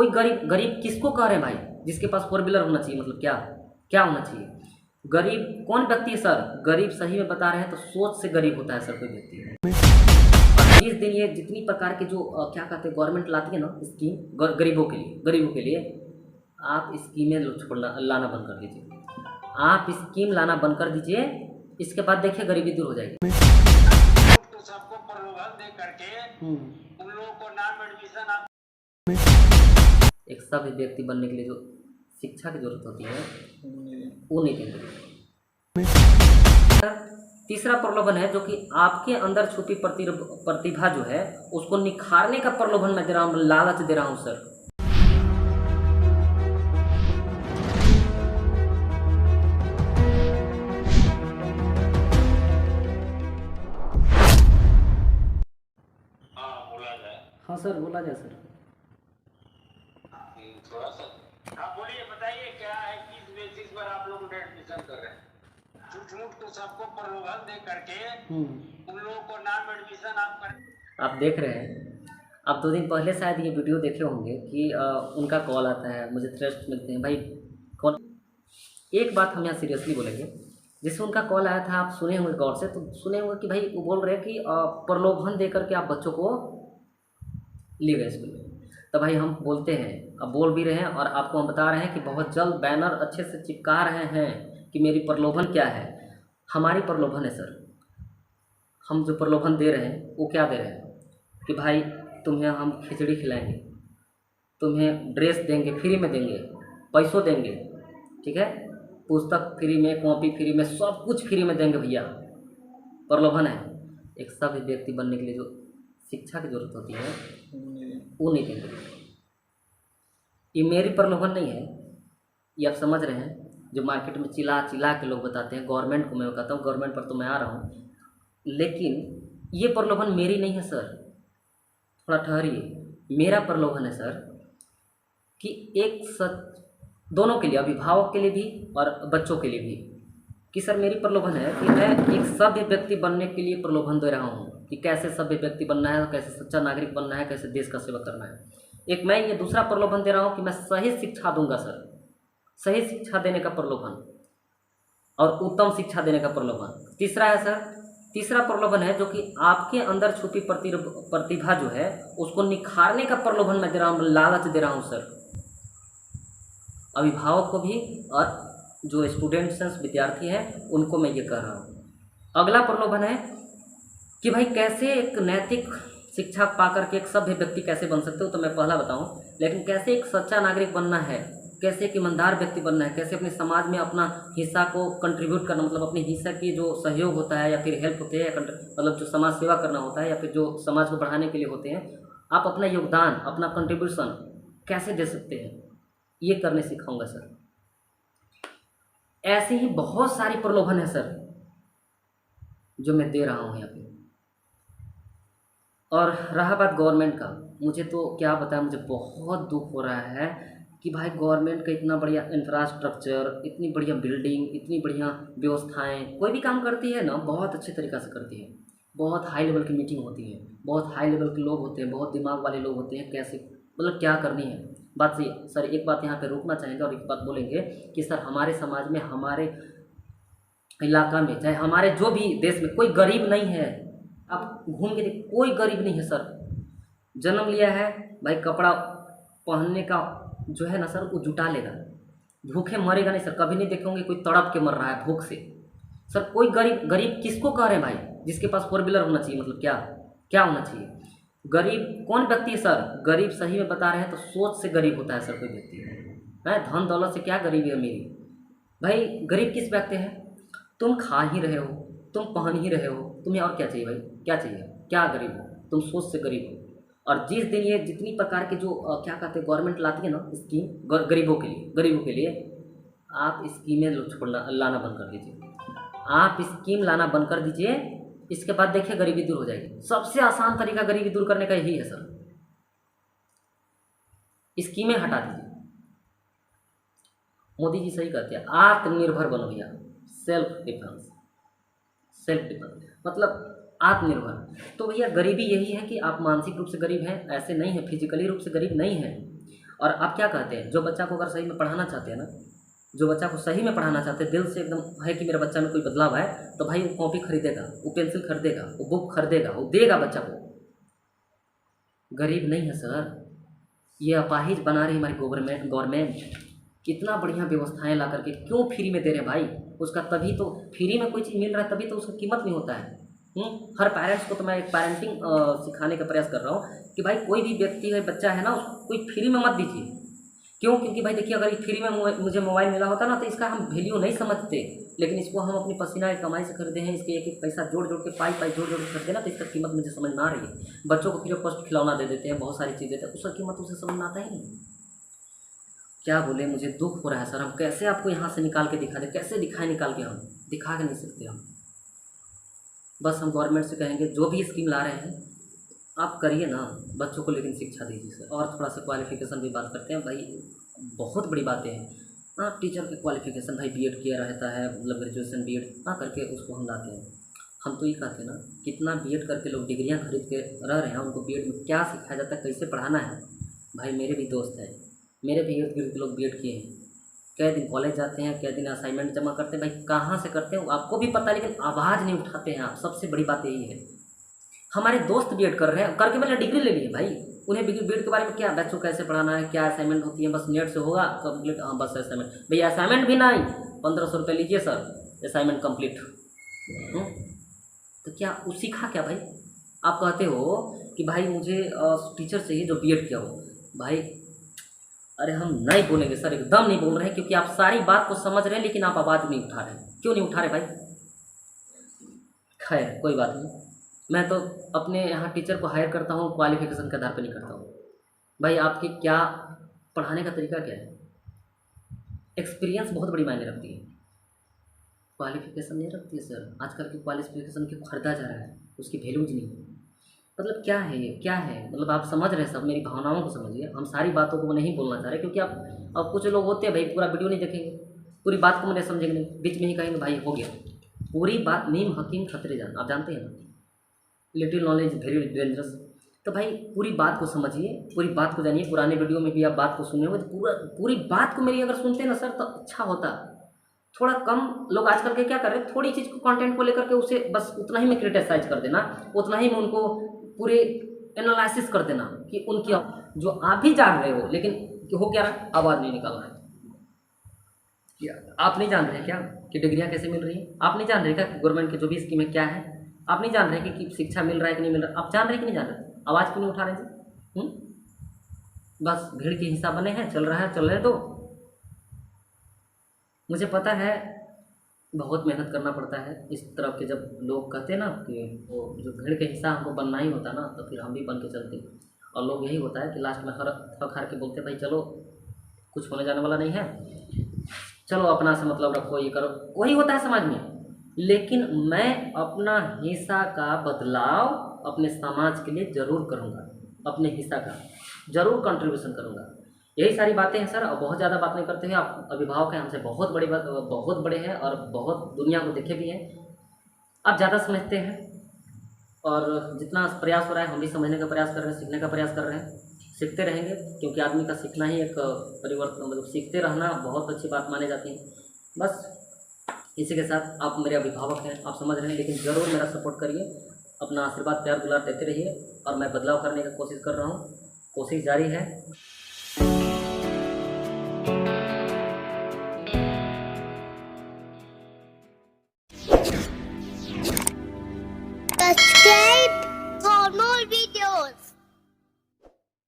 कोई गरीब गरीब किसको कह रहे हैं भाई, जिसके पास फोर व्हीलर होना चाहिए, मतलब क्या क्या होना चाहिए? गरीब कौन व्यक्ति है सर? गरीब सही में बता रहे हैं तो सोच से गरीब होता है सर कोई व्यक्ति। और जिस दिन ये जितनी प्रकार के जो क्या कहते हैं गवर्नमेंट लाती है ना स्कीम गरीबों के लिए आप स्कीमें छोड़ना लाना बंद कर दीजिए। आप स्कीम लाना बंद कर दीजिए, इसके बाद देखिए गरीबी दूर हो जाएगी। तो सबको प्रलोभन दे करके उन लोगों को नाम एडमिशन आप एक सभ्य व्यक्ति बनने के लिए जो शिक्षा की जरूरत होती है वो नहीं देंगे। तीसरा प्रलोभन है जो कि आपके अंदर छुपी प्रतिभा जो है उसको निखारने का प्रलोभन मैं दे रहा हूँ, लालच दे रहा हूँ सर। बोला जाए। हाँ सर बोला जाए सर। थोड़ा सा आप बोलिए, बताइए क्या है, किस बेसिस पर आप लोग एडमिशन कर रहे हैं? झूठ तो सबको प्रलोभन दे करके उन लोगों को नाम एडमिशन आप कर। आप देख रहे हैं, आप 2 दिन पहले शायद ये वीडियो देखे होंगे कि उनका कॉल आता है, मुझे थ्रेट्स मिलते हैं भाई। कौन एक बात हम यहाँ सीरियसली बोलेंगे, जैसे उनका कॉल आया था, आप सुने होंगे गौर से, तो सुने होंगे कि भाई वो बोल रहे हैं कि प्रलोभन दे करके आप बच्चों को ले गए स्कूल में। तो भाई हम बोलते हैं, अब बोल भी रहे हैं और आपको हम बता रहे हैं कि बहुत जल्द बैनर अच्छे से चिपका रहे हैं कि मेरी प्रलोभन क्या है। हमारी प्रलोभन है सर, हम जो प्रलोभन दे रहे हैं वो क्या दे रहे हैं कि भाई तुम्हें हम खिचड़ी खिलाएंगे, तुम्हें ड्रेस देंगे, फ्री में देंगे, पैसों देंगे, ठीक है, पुस्तक फ्री में, कॉपी फ्री में, सब कुछ फ्री में देंगे भैया। प्रलोभन है। एक सभ्य व्यक्ति बनने के लिए जो शिक्षा की जरूरत होती है वो नहीं देंगे। ये मेरी प्रलोभन नहीं है, ये आप समझ रहे हैं। जो मार्केट में चिल्ला चिल्ला के लोग बताते हैं, गवर्नमेंट को मैं कहता हूँ, गवर्नमेंट पर तो मैं आ रहा हूँ, लेकिन ये प्रलोभन मेरी नहीं है सर। थोड़ा ठहरिए, मेरा प्रलोभन है सर कि एक सच दोनों के लिए, अभिभावक के लिए भी और बच्चों के लिए भी, कि सर मेरी प्रलोभन है कि मैं एक सभ्य व्यक्ति बनने के लिए प्रलोभन दे रहा हूँ कि कैसे सभ्य व्यक्ति बनना है, कैसे सच्चा नागरिक बनना है, कैसे देश का सेवा करना है। एक मैं ये दूसरा प्रलोभन दे रहा हूँ कि मैं सही शिक्षा दूंगा सर, सही शिक्षा देने का प्रलोभन और उत्तम शिक्षा देने का प्रलोभन। तीसरा है सर, तीसरा प्रलोभन है जो कि आपके अंदर छुपी प्रतिभा जो है उसको निखारने का प्रलोभन मैं दे रहा हूँ, लालच दे रहा हूँ सर, अभिभावक को भी और जो स्टूडेंट्स हैं, विद्यार्थी हैं, उनको मैं ये कह रहा हूँ। अगला प्रलोभन है कि भाई कैसे एक नैतिक शिक्षा पा करके एक सभ्य व्यक्ति कैसे बन सकते हो, तो मैं पहला बताऊं, लेकिन कैसे एक सच्चा नागरिक बनना है, कैसे एक ईमानदार व्यक्ति बनना है, कैसे अपने समाज में अपना हिस्सा को कंट्रीब्यूट करना, मतलब अपने हिस्सा की जो सहयोग होता है या फिर हेल्प होती है, या मतलब जो समाज सेवा करना होता है या फिर जो समाज को बढ़ाने के लिए होते हैं, आप अपना योगदान, अपना कंट्रीब्यूशन कैसे दे सकते हैं, ये करने सिखाऊंगा सर। ऐसे ही बहुत सारी प्रलोभन है सर जो मैं दे रहा हूँ यहाँ पे। और रहा बात गवर्नमेंट का, मुझे तो क्या बताया, मुझे बहुत दुख हो रहा है कि भाई गवर्नमेंट का इतना बढ़िया इंफ्रास्ट्रक्चर, इतनी बढ़िया बिल्डिंग, इतनी बढ़िया व्यवस्थाएं, कोई भी काम करती है ना बहुत अच्छे तरीक़ा से करती है, बहुत हाई लेवल की मीटिंग होती है, बहुत हाई लेवल के लोग होते हैं, बहुत दिमाग वाले लोग होते हैं, कैसे मतलब क्या करनी है। बात सही सर, एक बात यहाँ पे रोकना चाहेंगे और एक बात बोलेंगे कि सर हमारे समाज में, हमारे इलाका में, चाहे हमारे जो भी देश में कोई गरीब नहीं है। आप घूम के देखिए, कोई गरीब नहीं है सर। जन्म लिया है भाई, कपड़ा पहनने का जो है ना सर वो जुटा लेगा, भूखे मरेगा नहीं सर। कभी नहीं देखेंगे कोई तड़प के मर रहा है भूख से सर। कोई गरीब किसको कह रहे हैं भाई, जिसके पास फोर व्हीलर होना चाहिए, मतलब क्या क्या होना चाहिए? गरीब कौन व्यक्ति है सर? गरीब सही में बता रहे हैं तो सोच से गरीब होता है सर कोई व्यक्ति है। धन दौलत से क्या गरीबी है मेरी भाई? गरीब किस व्यक्ति है? तुम खा ही रहे हो, तुम पहन ही रहे हो, तुम्हें और क्या चाहिए भाई? क्या चाहिए? क्या गरीब हो तुम? सोच से गरीब हो। और जिस दिन ये जितनी प्रकार के जो क्या कहते हैं गवर्नमेंट लाती है ना स्कीम गरीबों के लिए आप स्कीमें छोड़ना लाना बंद कर दीजिए। आप स्कीम लाना बंद कर दीजिए, इसके बाद देखिए गरीबी दूर हो जाएगी। सबसे आसान तरीका गरीबी दूर करने का यही है सर, स्कीमें हटा दीजिए। मोदी जी सही कहते हैं, आत्मनिर्भर बनो भैया, सेल्फ डिफेंस मतलब आत्मनिर्भर। तो भैया गरीबी यही है कि आप मानसिक रूप से गरीब हैं, ऐसे नहीं है, फिजिकली रूप से गरीब नहीं हैं। और आप क्या कहते हैं, जो बच्चा को अगर सही में पढ़ाना चाहते हैं ना, जो बच्चा को सही में पढ़ाना चाहते हैं, दिल से एकदम है कि मेरा बच्चा में कोई बदलाव है, तो भाई वो कॉपी खरीदेगा, वो पेंसिल खरीदेगा, वो बुक खरीदेगा, वो देगा बच्चा को। गरीब नहीं है सर, ये अपाहिज बना रही हमारी गवर्नमेंट कितना बढ़िया व्यवस्थाएं ला करके क्यों फ्री में दे रहे हैं भाई। उसका तभी तो फ्री में कोई चीज़ मिल रहा है तभी तो उसका कीमत नहीं होता है। हर पेरेंट्स को तो मैं एक पेरेंटिंग सिखाने का प्रयास कर रहा हूँ कि भाई कोई भी व्यक्ति है, बच्चा है ना, उसको कोई फ्री में मत दीजिए। क्यों? क्योंकि भाई देखिए, अगर फ्री में मुझे मोबाइल मिला होता ना तो इसका हम वैल्यू नहीं समझते, लेकिन इसको हम अपनी पसीना की कमाई से खरीदे हैं, इसके एक एक पैसा जोड़ जोड़ के पाई जोड़ जोड़ के खरीदे ना, तो इसका कीमत मुझे समझ में आ रही है। बच्चों को फ्री ऑफ कॉस्ट खिलौना दे देते हैं, बहुत सारी चीज़ देते हैं, उसका कीमत उसे समझ में आता ही नहीं। क्या बोले, मुझे दुख हो रहा है सर। हम कैसे आपको यहाँ से निकाल के दिखा दें, कैसे दिखाएं निकाल के? हम दिखा के नहीं सकते। हम बस हम गवर्नमेंट से कहेंगे जो भी स्कीम ला रहे हैं आप करिए ना बच्चों को, लेकिन शिक्षा दीजिए सर। और थोड़ा सा क्वालिफिकेशन भी बात करते हैं भाई, बहुत बड़ी बातें हैं। हाँ, टीचर की क्वालिफिकेशन भाई बीएड किया रहता है, मतलब ग्रेजुएशन बीएड हाँ करके उसको हम लाते हैं। हम तो ये कहते हैं ना, कितना बीएड करके लोग डिग्रियां खरीद के रह रहे हैं, उनको बीएड में क्या सिखाया जाता है, कैसे पढ़ाना है। भाई मेरे भी दोस्त हैं, मेरे भी इर्द गिर्द लोग बीएड किए हैं, कै दिन कॉलेज जाते हैं, कै दिन असाइनमेंट जमा करते हैं। भाई कहाँ से करते हैं आपको भी पता है, लेकिन आवाज़ नहीं उठाते हैं आप। सबसे बड़ी बात यही है। हमारे दोस्त बीएड कर रहे हैं, करके मैंने डिग्री ले ली है भाई। उन्हें बीएड के बारे में क्या, बच्चों को कैसे पढ़ाना है, क्या असाइनमेंट होती है, बस नेट से होगा कंप्लीट। हाँ बस असाइनमेंट, भैया असाइनमेंट भी नहीं, 1500 रुपये लीजिए सर, असाइनमेंट कंप्लीट। तो क्या वो सीखा क्या भाई? आप कहते हो कि भाई मुझे टीचर चाहिए जो बीएड किया हो। भाई अरे हम नहीं बोलेंगे सर, एकदम नहीं बोल रहे हैं, क्योंकि आप सारी बात को समझ रहे हैं, लेकिन आप आवाज़ नहीं उठा रहे हैं। क्यों नहीं उठा रहे भाई? खैर कोई बात नहीं, मैं तो अपने यहाँ टीचर को हायर करता हूँ क्वालिफिकेशन के आधार पर नहीं करता हूँ। भाई आपकी क्या पढ़ाने का तरीका क्या है? एक्सपीरियंस बहुत बड़ी मायने रखती है, क्वालिफिकेशन नहीं रखती है सर। आजकल की क्वालिफिकेशन क्यों खरीदा जा रहा है, उसकी वैल्यूज नहीं है। मतलब क्या है ये, क्या है? मतलब आप समझ रहे हैं सब, मेरी भावनाओं को समझिए। हम सारी बातों को नहीं बोलना चाह रहे, क्योंकि आप अब कुछ लोग होते हैं भाई पूरा वीडियो नहीं देखेंगे, पूरी बात को मैंने समझेंगे नहीं, बीच में ही कहेंगे भाई हो गया। पूरी बात मीम हकीम खतरे जान, आप जानते हैं ना, लिटिल नॉलेज वेरी डेंजरस। तो भाई पूरी बात को समझिए, पूरी बात को जानिए। पुराने वीडियो में भी आप बात को सुने होंगे, तो पूरी बात को मेरी अगर सुनते ना सर तो अच्छा होता। थोड़ा कम लोग आजकल के क्या कर रहे हैं, थोड़ी चीज़ को कंटेंट को लेकर के उसे बस उतना ही में क्रिटिसाइज कर देना, उतना ही में उनको पूरे एनालिसिस कर देना कि उनकी जो आप भी जान रहे हो, लेकिन हो क्या रहा, आवाज़ नहीं निकाल रहा है। क्या आप नहीं जान रहे क्या कि डिग्रियां कैसे मिल रही है? आप नहीं जान रहे क्या गवर्नमेंट की जो भी स्कीम है क्या है? आप नहीं जान रहे कि शिक्षा मिल रहा है कि नहीं मिल रहा? आप जान रहे कि नहीं जान रहे? आवाज़ क्यों नहीं उठा रहे जी? बस भीड़ के हिस्सा बने हैं, चल रहा है, चल रहे तो। मुझे पता है बहुत मेहनत करना पड़ता है। इस तरह के जब लोग कहते हैं ना कि वो जो भीड़ के हिस्सा हमको बनना ही होता ना, तो फिर हम भी बन के चलते। और लोग यही होता है कि लास्ट में थक हार के बोलते भाई चलो कुछ होने जाने वाला नहीं है, चलो अपना से मतलब रखो, ये करो। वही होता है समाज में। लेकिन मैं अपना हिस्सा का बदलाव अपने समाज के लिए ज़रूर करूँगा, अपने हिस्सा का ज़रूर कंट्रीब्यूशन करूँगा। यही सारी बातें हैं सर। और बहुत ज़्यादा बात नहीं करते हैं। आप अभिभावक हैं, हमसे बहुत बड़े हैं और बहुत दुनिया को देखे भी हैं। आप ज़्यादा समझते हैं, और जितना प्रयास हो रहा है हम भी समझने का प्रयास कर रहे हैं, सीखने का प्रयास कर रहे हैं, सीखते रहेंगे। क्योंकि आदमी का सीखना ही एक परिवर्तन, मतलब सीखते रहना बहुत अच्छी बात मानी जाती है। बस इसी के साथ आप मेरे अभिभावक हैं, आप समझ रहे हैं, लेकिन ज़रूर मेरा सपोर्ट करिए, अपना आशीर्वाद प्यार दुलार देते रहिए। और मैं बदलाव करने की कोशिश कर रहा हूँ, कोशिश जारी है।